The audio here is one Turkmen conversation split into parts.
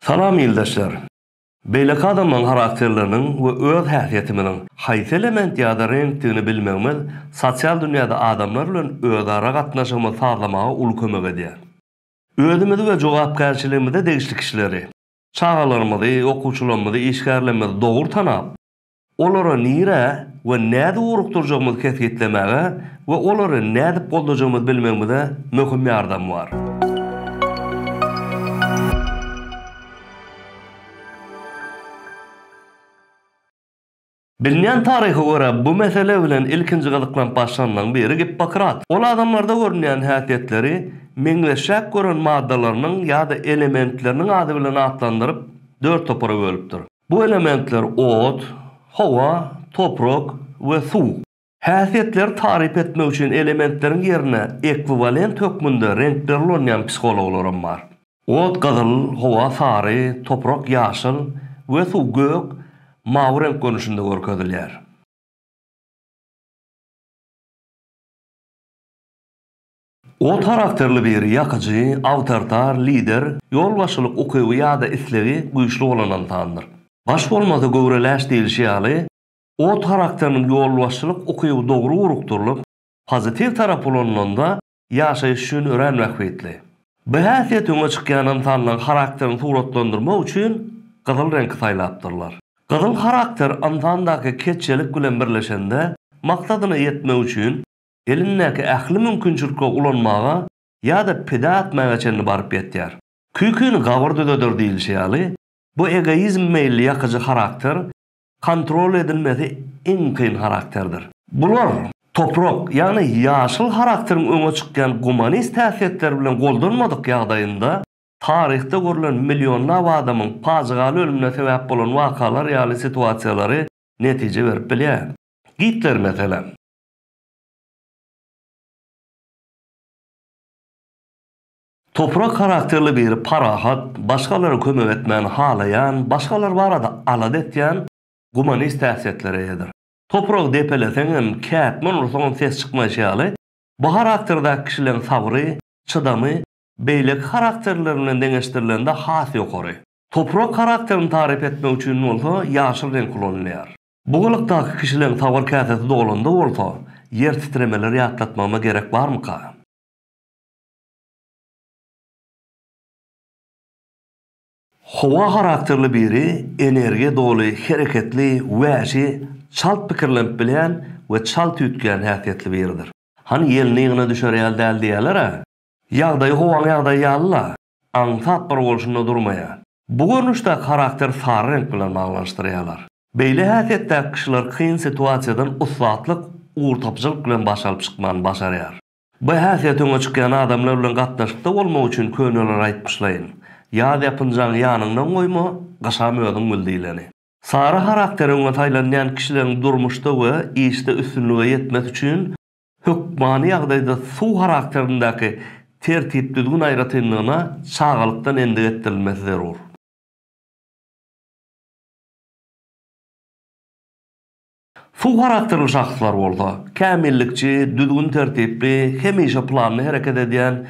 Salam ýyldaşlar. Beýleki adamlaryň harakterleriniň we öz häsiýetimiň haýsy element ýa-da reňkdigini bilmegimiz sosial dünýäde adamlar bilen özara gatnaşygymy sağlamaga uly kömek edýär. Özümizi we jogapkärçiligimizi degişli kişileri, çagalarymyzy, okuwçylarymyzy, işgärlerimizi dogry tanap, olara nire we näde urukdurjagymyzy kesgitlemege we olary näde boldurjagymyzy bilmegimize möhüm ýardam bar. Bilinen tarihe göre bu mesele bilen ilkinci gyzyklan başlandan beri Hippokrat. Ol adamlarda görünýän häsiýetleri meňzeşek gören maddalarynyň ýa-da elementleriniň ady bilen atlandyryp 4 topara bölüpdir. Bu elementler ot, hawa, toprak we suw. Häsiýetleri tarif etmek üçin elementleriň ýerine ekwivalent hökmünde renkler olanýan psikologlaram bar. Ot gyzyl, hawa sary, toprak ýaşyl we suw gök, mawy renk görnüşinde görkezilýär. Ot karakterli bir ýakyjy, awtoritar, lider, ýolbaşçylyk ukyby ýa-da islegi güýçli bolan tanýdyr. Baş bolmasa göwreläş diýilýär. Ot karakteriniň ýolbaşçylyk ukyby dogry urukdurylyp, pozitiv tarap bolanynda ýaşaýyş üçin öğrenmek beýtli. Bu häsiýet öňe çykýan insanlaryň karakterini suratlandyrmak üçin gyzyl renk saýlapdyrlar. Gyzyl karakter antandaky keçelik bilen birleşende maksadyna ýetmek üçin elindäki ähli mümkinçilikle ulanmaga ýa-da peda etmäge çenli baryp ýetýär. Küýküni gawrdydyr diýilýär. Bu egoizm meýli ýakyjy karakter kontrol edilmesi en kyn karakterdir. Bular toprak ýani ýaşyl karakteriň öňe çykýan humanist häsiýetler bilen goldanmadyk ýagdaýynda tarihte görülen milyonlap adamyň pajygaly ölümine sebäp bolan wakalar ýaly situasiýalary netije berip bilýär. Hitler meselem. Toprak karakterli bir parahat, başkalara kömek etmeni halayan, başkalar barada alad etýän humanist häsiýetlere ýedir. Toprak depeleseňem, käpmen ursaňam ses çykmaýaly. Bu karakterdäki kişileriň sabry, çydamy, beýleki karakterlerinden deňeşdirilende has ýokary. Toprak karakterini tarif etmek üçin bolsa ýaşyl renk kullanylýar. Bu gylykdaky kişileriň sabır käsesi dolanda bolsa, ýer titremeleri ýatlatmama gerek barmyka? Hawa karakterli biri energiýa doly, hereketli, wäşi, çalt pikirlenip bilen we çalt ýetgen häsiýetli biridir. Hani ýelini ýygyna düşer ýal däl diýerler. Ýagdaý howaň ýagdaý ýalla, aňsat bir bolşunda durmaýar. Bu görnüşde karakter sary renk bilen baglanşdyrýarlar. Beýle häsiýetdäki kişiler kyn situasiýadan uslatlyk, uğurtapçylyk bilen baş alyp çykmany başarýar. Bu häsiýet öňe çykýan adamlar bilen gatnaşykda bolmak üçin köneler aýtmyşlaýyn. Ýa-da ýapynjaň ýanyňdan goýma, gaşam öňüň bildiýleni. Sary karakteri öňe taýlanýan kişileriň durmuşda we işde üstünlüge ýetmek üçin hökmany ýagdaýda suw karakterindäki tertip düzgün aýratynlygyna çağalykdan endig etdirilmesi zerur. Suw karakterli şahslar bolsa, kämillikçi, düzgün tertipli, hemişe planly hereket edýän,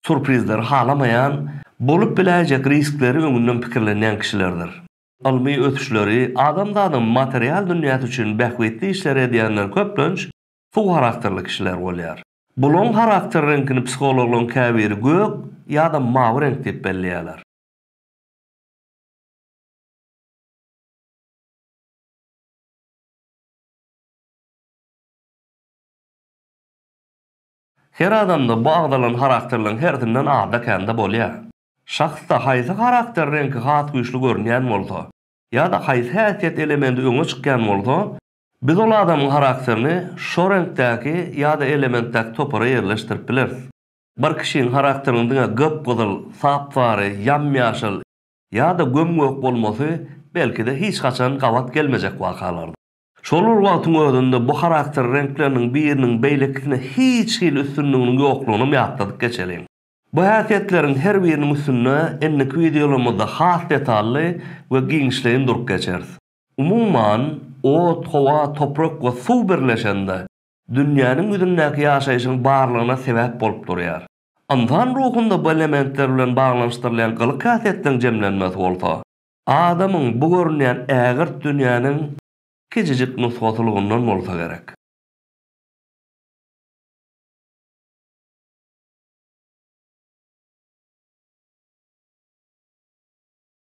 surprizler halamayan, bolup biläjek riskleri öňünden pikirlenýän kişilerdir. Almy ötüşleri, adamdan material dünýäsi üçin bähwetli işler edýänler köplenç suw karakterli kişiler bolýar. Bulon karakter renkini psikologlaryň käbiri gök ýa-da mawy renk diýip belleýärler. Her adamda bu agdalan karakterlerin herdinden ada kende bolýar. Şahsda haýsy karakter renki hat güýçli görünýän bolsa, ýa-da haýsy häsiýet elementi öňe çykýan bolsa, biz ol adamyň karakterini şo renkdäki ýa-da elementdäki topara ýerleşdirip bileriz. Bir kişiniň karakteriniň diňe göp-gyzyl, sapsary, ýamýaşyl ýa-da gömgök bolmasy belki de hiç gaçan gawat gelmejek wakalardyr. Şol wagtyň özünde bu karakter renkleriniň biriniň beýlekine hiç hil üstünlüğiniň ýoklugyny ýatladyk geçelim. Bu häsiýetleriň her biriniň üstünde enlik videolarymyzda has detally we giňişliğin durup geçeriz. Umumyň ot, hawa, toprak we suw birleşende dünýäniň üstündäki ýaşaýyşyň barlygyna sebäp bolup durýar. Andan ruhunda bu elementler bilen baglanşdyrylan gylyk häsiýetden jemlenmesi bolsa, adamyň bu görünýän ägirt dünýäniň kejejik nusgatylygyndan bolsa gerek.